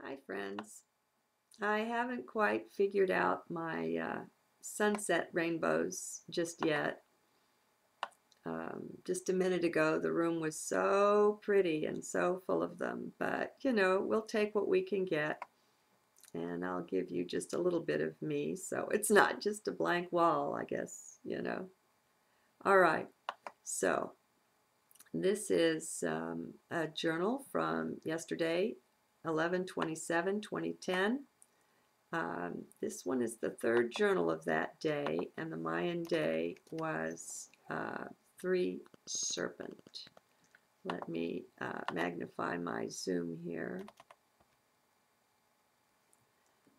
Hi, friends. I haven't quite figured out my sunset rainbows just yet. Just a minute ago, the room was so pretty and so full of them, but we'll take what we can get, and I'll give you just a little bit of me, so it's not just a blank wall, I guess. All right, so this is a journal from yesterday, 11/27/2010. This one is the third journal of that day, and the Mayan day was 3 Serpent. Let me magnify my zoom here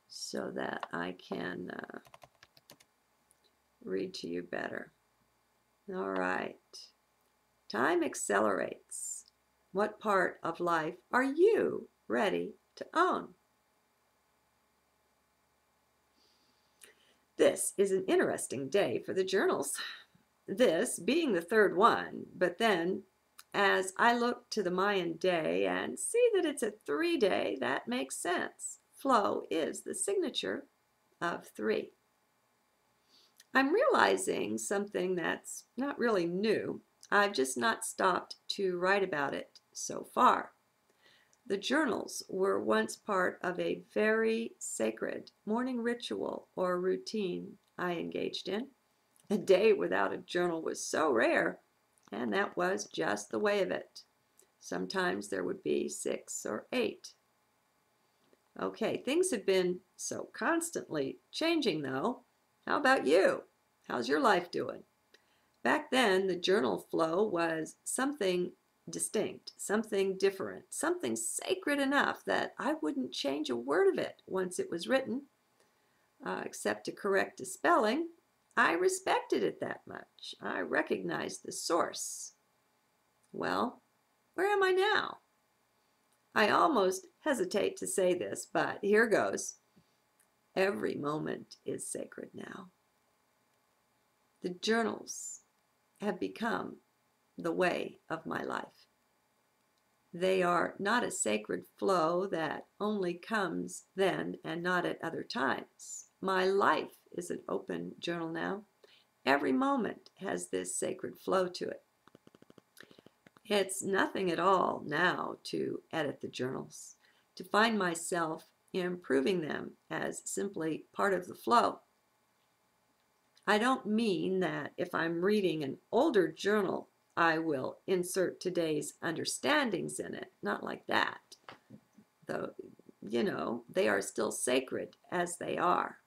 so that I can read to you better. All right. Time accelerates. What part of life are you ready to own? This is an interesting day for the journals, this being the third one, but then as I look to the Mayan day and see that it's a 3-day, that makes sense. Flow is the signature of 3. I'm realizing something that's not really new. I've just not stopped to write about it so far. The journals were once part of a very sacred morning ritual or routine I engaged in. A day without a journal was so rare, and that was just the way of it. Sometimes there would be 6 or 8. Okay, things have been so constantly changing though. How about you? How's your life doing? Back then, the journal flow was something distinct, something different, something sacred enough that I wouldn't change a word of it once it was written, except to correct a spelling. I respected it that much. I recognized the source. Well, where am I now? I almost hesitate to say this, but here goes. Every moment is sacred now. The journals have become the way of my life. They are not a sacred flow that only comes then and not at other times. My life is an open journal now. Every moment has this sacred flow to it. It's nothing at all now to edit the journals, to find myself improving them as simply part of the flow. I don't mean that if I'm reading an older journal, I will insert today's understandings in it. Not like that. Though, they are still sacred as they are.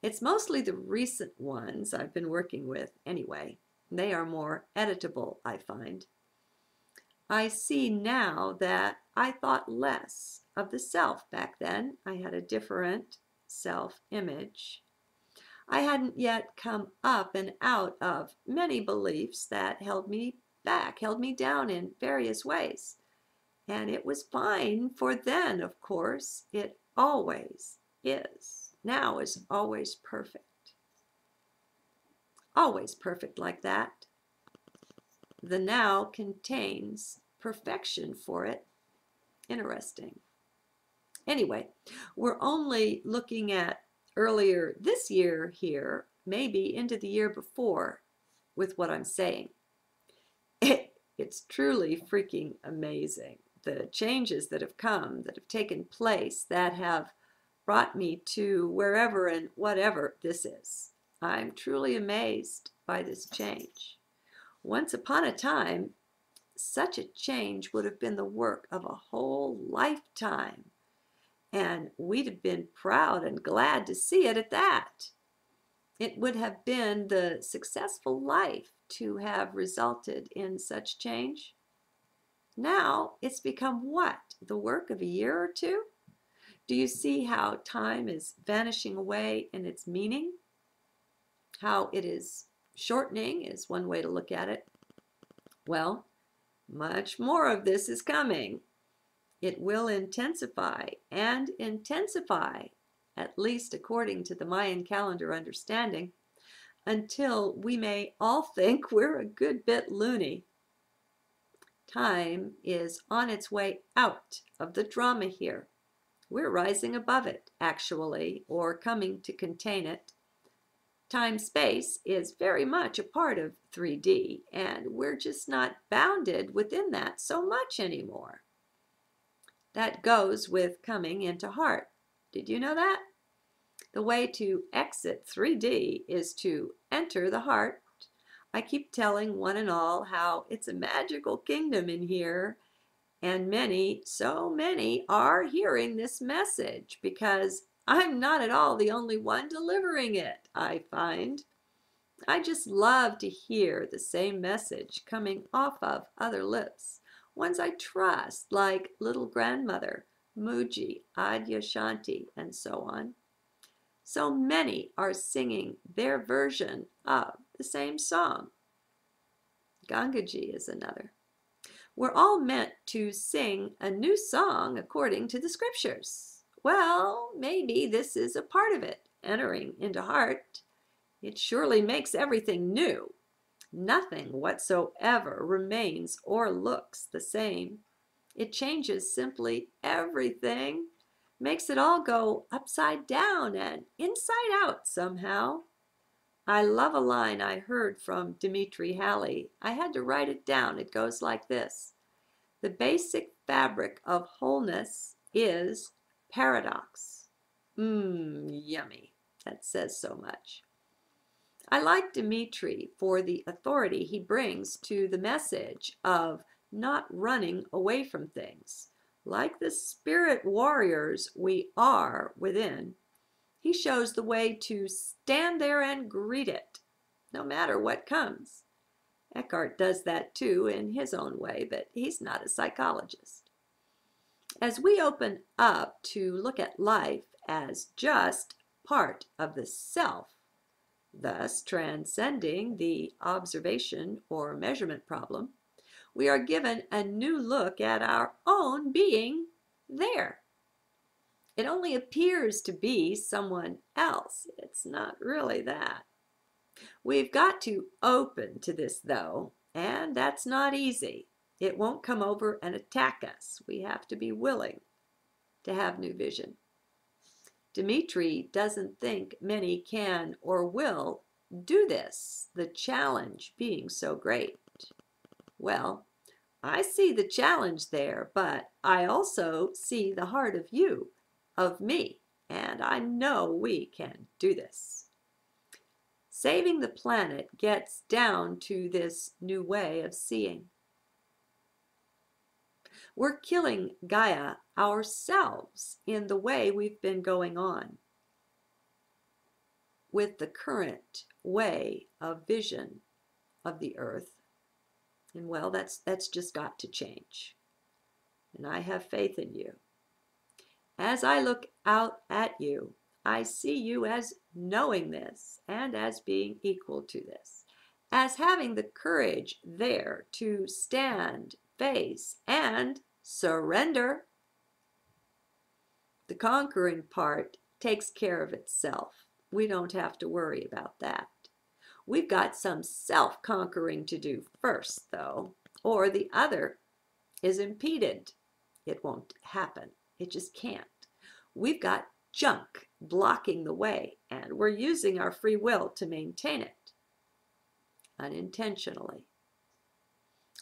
It's mostly the recent ones I've been working with anyway. They are more editable, I find. I see now that I thought less of the self back then. I had a different self-image. I hadn't yet come up and out of many beliefs that held me back, held me down in various ways. And it was fine for then, of course. It always is. Now is always perfect. Always perfect like that. The now contains perfection for it. Interesting. Anyway, we're only looking at earlier this year here, maybe into the year before with what I'm saying. It's truly freaking amazing. The changes that have come, that have taken place, that have brought me to wherever and whatever this is. I'm truly amazed by this change. Once upon a time, such a change would have been the work of a whole lifetime. And we'd have been proud and glad to see it at that. It would have been the successful life to have resulted in such change. Now it's become what? The work of a year or two? Do you see how time is vanishing away in its meaning? How it is shortening is one way to look at it. Well, much more of this is coming. It will intensify and intensify, at least according to the Mayan calendar understanding, until we may all think we're a good bit loony. Time is on its way out of the drama here. We're rising above it, actually, or coming to contain it. Time-space is very much a part of 3D, and we're just not bounded within that so much anymore. That goes with coming into heart. Did you know that? The way to exit 3D is to enter the heart. I keep telling one and all how it's a magical kingdom in here, and many, so many, are hearing this message because I'm not at all the only one delivering it, I find. I just love to hear the same message coming off of other lips, ones I trust, like Little Grandmother, Muji, Adyashanti, and so on. So many are singing their version of the same song. Gangaji is another. We're all meant to sing a new song according to the scriptures. Well, maybe this is a part of it, entering into heart. It surely makes everything new. Nothing whatsoever remains or looks the same. It changes simply everything, makes it all go upside down and inside out somehow. I love a line I heard from Dimitri Halley. I had to write it down. It goes like this: the basic fabric of wholeness is paradox. Yummy. That says so much. I like Dimitri for the authority he brings to the message of not running away from things. Like the spirit warriors we are within, he shows the way to stand there and greet it, no matter what comes. Eckhart does that too in his own way, but he's not a psychologist. As we open up to look at life as just part of the self, thus transcending the observation or measurement problem, we are given a new look at our own being there. It only appears to be someone else. It's not really that. We've got to open to this, though, and that's not easy. It won't come over and attack us. We have to be willing to have new vision. Dimitri doesn't think many can or will do this, the challenge being so great. Well, I see the challenge there, but I also see the heart of you, of me, and I know we can do this. Saving the planet gets down to this new way of seeing. We're killing Gaia ourselves in the way we've been going on with the current way of vision of the earth. And well, that's just got to change. And I have faith in you. As I look out at you, I see you as knowing this and as being equal to this, as having the courage there to stand, face, and surrender. The conquering part takes care of itself. We don't have to worry about that. We've got some self-conquering to do first, though, or the other is impeded. It won't happen. It just can't. We've got junk blocking the way, and we're using our free will to maintain it unintentionally.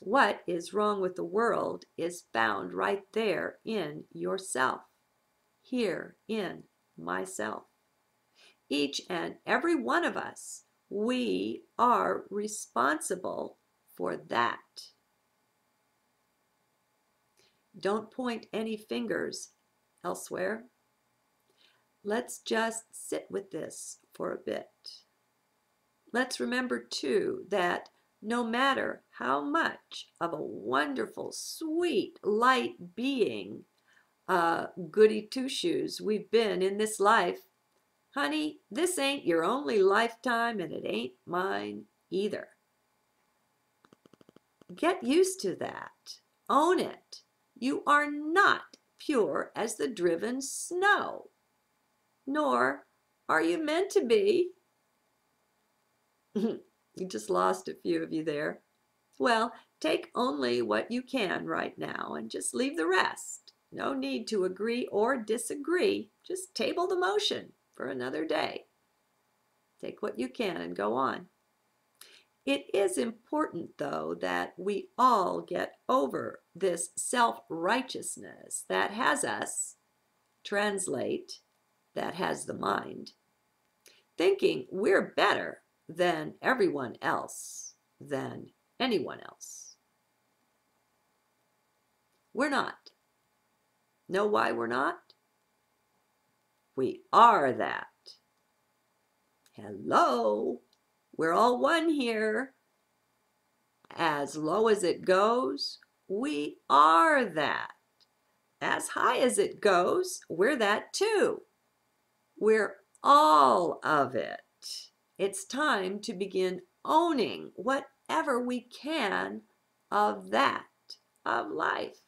What is wrong with the world is found right there in yourself, here in myself. Each and every one of us, we are responsible for that. Don't point any fingers elsewhere. Let's just sit with this for a bit. Let's remember, too, that no matter how much of a wonderful, sweet, light being, goody two-shoes we've been in this life, honey, this ain't your only lifetime, and it ain't mine either. Get used to that. Own it. You are not pure as the driven snow, nor are you meant to be. You just lost a few of you there. Well, take only what you can right now and just leave the rest. No need to agree or disagree. Just table the motion for another day. Take what you can and go on. It is important, though, that we all get over this self-righteousness that has us, translate, that has the mind, thinking we're better than everyone else, than anyone else. We're not. Know why we're not? We are that. Hello, we're all one here. As low as it goes, we are that. As high as it goes, we're that too. We're all of it. It's time to begin owning whatever we can of that, of life.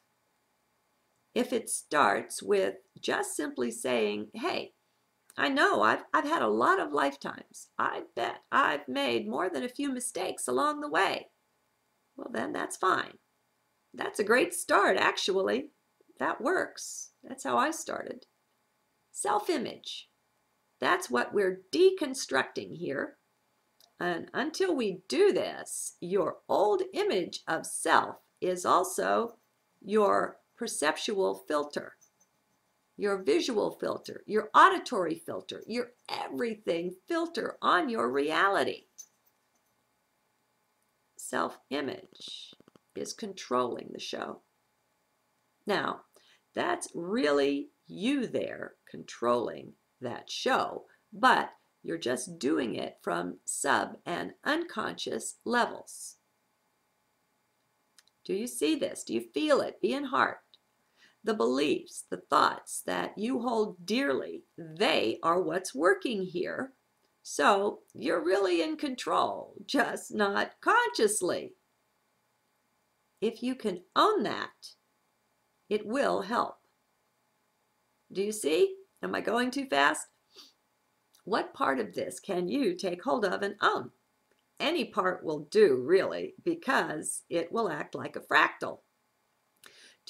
If it starts with just simply saying, hey, I know I've had a lot of lifetimes. I bet I've made more than a few mistakes along the way. Well, then that's fine. That's a great start, actually. That works. That's how I started. Self-image. That's what we're deconstructing here. And until we do this, your old image of self is also your perceptual filter, your visual filter, your auditory filter, your everything filter on your reality. Self-image is controlling the show. Now, that's really you there controlling that show, but you're just doing it from sub and unconscious levels. Do you see this? Do you feel it? Be in heart. The beliefs, the thoughts that you hold dearly, they are what's working here. So you're really in control, just not consciously. If you can own that, it will help. Do you see? Am I going too fast? What part of this can you take hold of and own? Any part will do, really, because it will act like a fractal.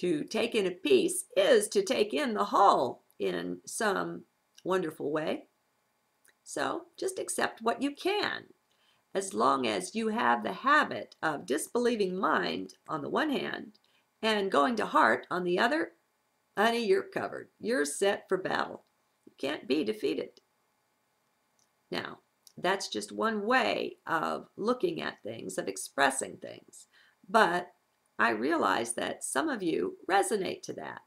To take in a piece is to take in the whole in some wonderful way. So just accept what you can. As long as you have the habit of disbelieving mind on the one hand and going to heart on the other, honey, you're covered. You're set for battle. You can't be defeated. Now, that's just one way of looking at things, of expressing things. But I realize that some of you resonate to that.